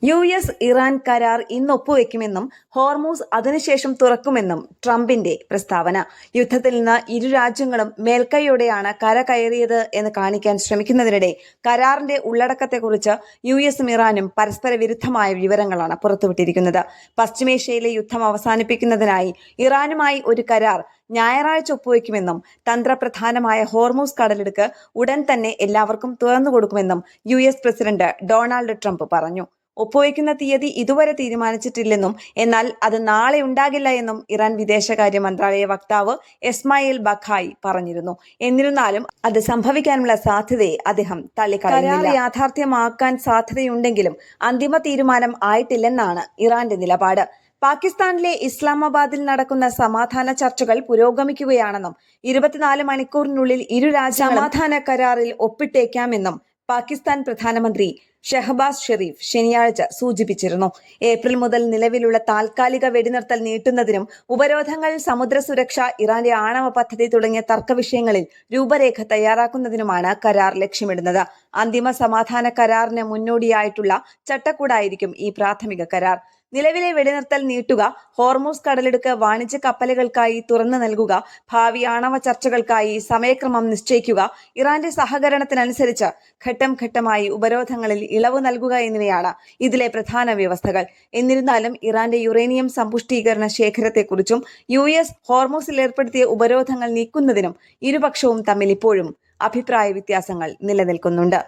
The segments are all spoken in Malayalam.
US-ഇറാൻ കരാർ ഇന്ന് ഒപ്പുവെക്കുമെന്നും ഹോർമൂസ് അതിനുശേഷം തുറക്കുമെന്നും ട്രംപിന്റെ പ്രസ്താവന. യുദ്ധത്തിൽ നിന്ന് ഇരു രാജ്യങ്ങളും മേൽക്കൈയോടെയാണ് കര കയറിയത് എന്ന് കാണിക്കാൻ ശ്രമിക്കുന്നതിനിടെ കരാറിന്റെ ഉള്ളടക്കത്തെക്കുറിച്ച് US-ഉം ഇറാനും പരസ്പര വിരുദ്ധമായ വിവരങ്ങളാണ് പുറത്തുവിട്ടിരിക്കുന്നത്. പശ്ചിമേഷ്യയിലെ യുദ്ധം അവസാനിപ്പിക്കുന്നതിനായി ഇറാനുമായി ഒരു കരാർ ഞായറാഴ്ച ഒപ്പുവെക്കുമെന്നും തന്ത്രപ്രധാനമായ ഹോർമൂസ് കടലിടുക്ക് ഉടൻ തന്നെ എല്ലാവർക്കും തുറന്നുകൊടുക്കുമെന്നും US പ്രസിഡന്റ് ഡൊണാൾഡ് ട്രംപ് പറഞ്ഞു. ഒപ്പുവെക്കുന്ന തീയതി ഇതുവരെ തീരുമാനിച്ചിട്ടില്ലെന്നും എന്നാൽ അത് നാളെ ഉണ്ടാകില്ല എന്നും ഇറാൻ വിദേശകാര്യ മന്ത്രാലയ വക്താവ് എസ്മായിൽ ബഖായി പറഞ്ഞിരുന്നു. എന്നിരുന്നാലും അത് സംഭവിക്കാനുള്ള സാധ്യതയെ അദ്ദേഹം തള്ളിക്കളയുന്നില്ല. കരാർ യാഥാർത്ഥ്യമാക്കാൻ സാധ്യതയുണ്ടെങ്കിലും അന്തിമ തീരുമാനം ആയിട്ടില്ലെന്നാണ് ഇറാന്റെ നിലപാട്. പാകിസ്ഥാനിലെ ഇസ്ലാമാബാദിൽ നടക്കുന്ന സമാധാന ചർച്ചകൾ പുരോഗമിക്കുകയാണെന്നും 24 മണിക്കൂറിനുള്ളിൽ ഇരു രാജ്യങ്ങളും സമാധാന കരാറിൽ ഒപ്പിട്ടേക്കാമെന്നും പാകിസ്ഥാൻ പ്രധാനമന്ത്രി ഷഹബാസ് ഷെരീഫ് ശനിയാഴ്ച സൂചിപ്പിച്ചിരുന്നു. ഏപ്രിൽ മുതൽ നിലവിലുള്ള താൽക്കാലിക വെടിനിർത്തൽ നീട്ടുന്നതിനും ഉപരോധങ്ങൾ, സമുദ്ര സുരക്ഷ, ഇറാന്റെ ആണവ പദ്ധതി തുടങ്ങിയ തർക്കവിഷയങ്ങളിൽ രൂപരേഖ തയ്യാറാക്കുന്നതിനുമാണ് കരാർ ലക്ഷ്യമിടുന്നത്. അന്തിമ സമാധാന കരാറിന് മുന്നോടിയായിട്ടുള്ള ചട്ടക്കൂടായിരിക്കും ഈ പ്രാഥമിക കരാർ. നിലവിലെ വെടിനിർത്തൽ നീട്ടുക, ഹോർമൂസ് കടലിടുക്ക് വാണിജ്യ കപ്പലുകൾക്കായി തുറന്നു നൽകുക, ഭാവി ആണവ ചർച്ചകൾക്കായി സമയക്രമം നിശ്ചയിക്കുക, ഇറാന്റെ സഹകരണത്തിനനുസരിച്ച് ഘട്ടം ഘട്ടമായി ഉപരോധങ്ങളിൽ ഇളവ് നൽകുക എന്നിവയാണ് ഇതിലെ പ്രധാന വ്യവസ്ഥകൾ. എന്നിരുന്നാലും ഇറാന്റെ യുറേനിയം സമ്പുഷ്ടീകരണ ശേഖരത്തെക്കുറിച്ചും US ഹോർമൂസിൽ ഏർപ്പെടുത്തിയ ഉപരോധങ്ങൾ നീക്കുന്നതിനും ഇരുപക്ഷവും തമ്മിൽ ഇപ്പോഴും അഭിപ്രായ വ്യത്യാസങ്ങൾ നിലനിൽക്കുന്നുണ്ട്.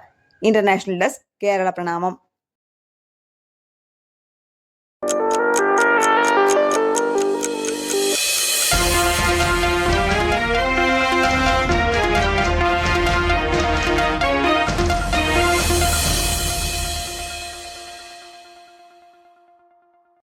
ഇന്റർനാഷണൽ ഡെസ്ക്, കേരള പ്രണാമം.